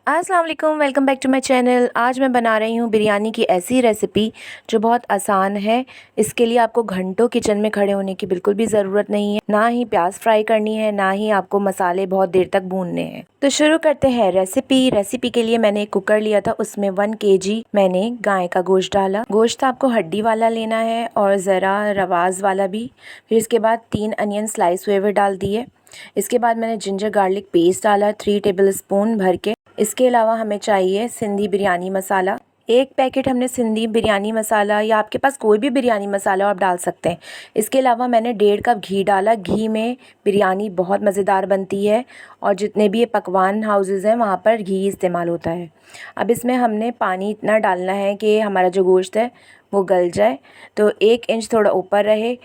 अस्सलाम वालेकुम, welcome back to my channel. आज मैं बना रही हूँ बिरयानी की ऐसी रेसिपी जो बहुत आसान है। इसके लिए आपको घंटों किचन में खड़े होने की बिल्कुल भी ज़रूरत नहीं है, ना ही प्याज फ्राई करनी है, ना ही आपको मसाले बहुत देर तक भूनने हैं। तो शुरू करते हैं रेसिपी के लिए मैंने एक कुकर लिया था, उसमें 1 kg मैंने गाय का गोश्त डाला। गोश्त आपको हड्डी वाला लेना है और ज़रा रवाज़ वाला भी। फिर इसके बाद 3 अनियन स्लाइस हुए हुए डाल दिए। इसके बाद मैंने जिंजर गार्लिक पेस्ट डाला 3 टेबलस्पून भर के। इसके अलावा हमें चाहिए सिंधी बिरयानी मसाला, 1 पैकेट हमने सिंधी बिरयानी मसाला या आपके पास कोई भी बिरयानी मसाला आप डाल सकते हैं। इसके अलावा मैंने 1.5 कप घी डाला। घी में बिरयानी बहुत मज़ेदार बनती है और जितने भी ये पकवान हाउसेज़ हैं वहाँ पर घी इस्तेमाल होता है। अब इसमें हमने पानी इतना डालना है कि हमारा जो गोश्त है वो गल जाए, तो 1 इंच थोड़ा ऊपर रहे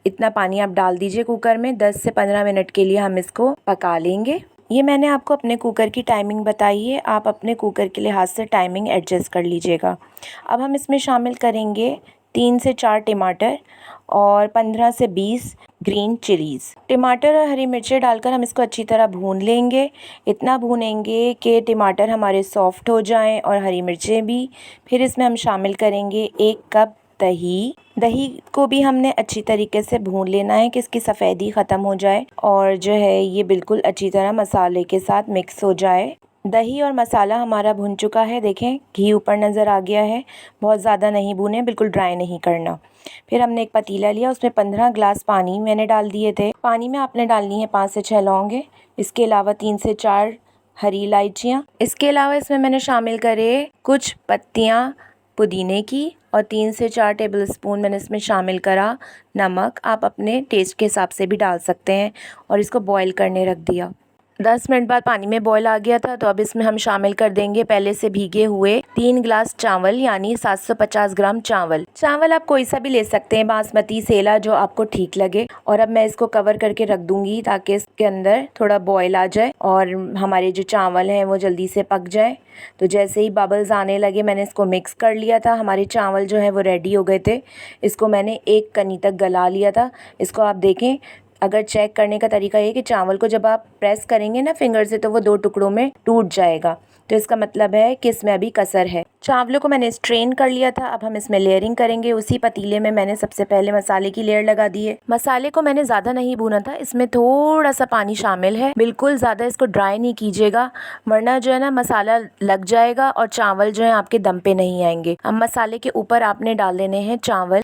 इतना पानी आप डाल दीजिए कुकर में। 10 से 15 मिनट के लिए हम इसको पका लेंगे। ये मैंने आपको अपने कुकर की टाइमिंग बताई है, आप अपने कुकर के लिहाज से टाइमिंग एडजस्ट कर लीजिएगा। अब हम इसमें शामिल करेंगे 3 से 4 टमाटर और 15 से 20 ग्रीन चिलीज़। टमाटर और हरी मिर्चें डालकर हम इसको अच्छी तरह भून लेंगे। इतना भूनेंगे कि टमाटर हमारे सॉफ्ट हो जाएं और हरी मिर्चें भी। फिर इसमें हम शामिल करेंगे 1 कप दही। दही को भी हमने अच्छी तरीके से भून लेना है कि इसकी सफ़ेदी ख़त्म हो जाए और जो है ये बिल्कुल अच्छी तरह मसाले के साथ मिक्स हो जाए। दही और मसाला हमारा भुन चुका है, देखें घी ऊपर नज़र आ गया है। बहुत ज़्यादा नहीं भुने, बिल्कुल ड्राई नहीं करना। फिर हमने एक पतीला लिया, उसमें 15 ग्लास पानी मैंने डाल दिए थे। पानी में आपने डालनी है 5 से 6 लौंगे, इसके अलावा 3 से 4 हरी इलायचियाँ। इसके अलावा इसमें मैंने शामिल करे कुछ पत्तियाँ पुदीने की और 3 से 4 टेबलस्पून मैंने इसमें शामिल करा नमक। आप अपने टेस्ट के हिसाब से भी डाल सकते हैं और इसको बॉईल करने रख दिया। 10 मिनट बाद पानी में बॉईल आ गया था, तो अब इसमें हम शामिल कर देंगे पहले से भीगे हुए 3 ग्लास चावल, यानी 750 ग्राम चावल। चावल आप कोई सा भी ले सकते हैं, बासमती, सेला, जो आपको ठीक लगे। और अब मैं इसको कवर करके रख दूंगी ताकि इसके अंदर थोड़ा बॉईल आ जाए और हमारे जो चावल हैं वो जल्दी से पक जाए। तो जैसे ही बबल्स आने लगे मैंने इसको मिक्स कर लिया था। हमारे चावल जो है वो रेडी हो गए थे। इसको मैंने 1 कनी तक गला लिया था। इसको आप देखें, अगर चेक करने का तरीका ये कि चावल को जब आप प्रेस करेंगे ना फिंगर से तो वो 2 टुकड़ों में टूट जाएगा, तो इसका मतलब है कि इसमें अभी कसर है। चावलों को मैंने स्ट्रेन कर लिया था। अब हम इसमें लेयरिंग करेंगे। उसी पतीले में मैंने सबसे पहले मसाले की लेयर लगा दी है। मसाले को मैंने ज़्यादा नहीं भूना था, इसमें थोड़ा सा पानी शामिल है। बिल्कुल ज़्यादा इसको ड्राई नहीं कीजिएगा, वरना जो है ना मसाला लग जाएगा और चावल जो है आपके दम पे नहीं आएंगे। अब मसाले के ऊपर आपने डाल देने हैं चावल।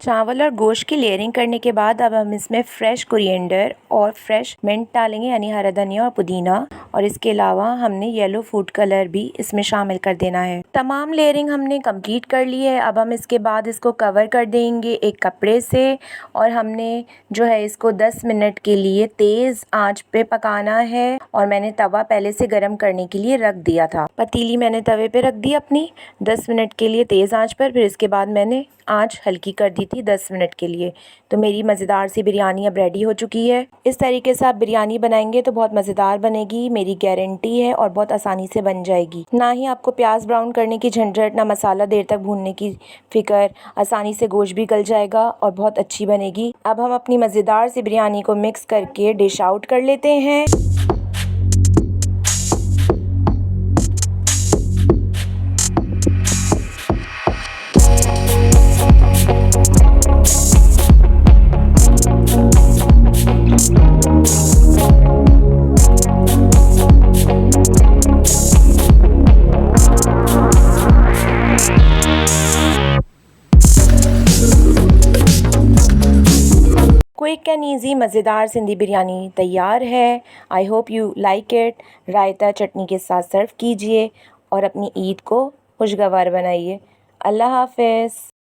चावल और गोश्त की लेयरिंग करने के बाद अब हम इसमें फ्रेश कोरिएंडर और फ्रेश मिंट डालेंगे, यानी हरा धनिया और पुदीना। और इसके अलावा हमने येलो फूड कलर भी इसमें शामिल कर देना है। तमाम लेयरिंग हमने कंप्लीट कर ली है। अब हम इसके बाद इसको कवर कर देंगे एक कपड़े से और हमने जो है इसको 10 मिनट के लिए तेज़ आंच पे पकाना है। और मैंने तवा पहले से गर्म करने के लिए रख दिया था। पतीली मैंने तवे पे रख दी अपनी 10 मिनट के लिए तेज़ आंच पर। फिर इसके बाद मैंने आंच हल्की कर दी थी 10 मिनट के लिए। तो मेरी मज़ेदार सी बिरयानी अब रेडी हो चुकी है। इस तरीके से आप बिरयानी बनाएंगे तो बहुत मज़ेदार बनेगी, मेरी गारंटी है, और बहुत आसानी से बन जाएगी। ना ही आपको प्याज ब्राउन करने की झंझट, ना मसाला देर तक भूनने की फ़िक्र। आसानी से गोश्त भी गल जाएगा और बहुत अच्छी बनेगी। अब हम अपनी मज़ेदार सी बिरयानी को मिक्स करके डिश आउट कर लेते हैं। क्विक एंड ईजी मज़ेदार सिंधी बिरयानी तैयार है। I hope you like it. Raita chutney के साथ सर्व कीजिए और अपनी ईद को खुशगवार बनाइए। अल्लाह हाफ़िज़।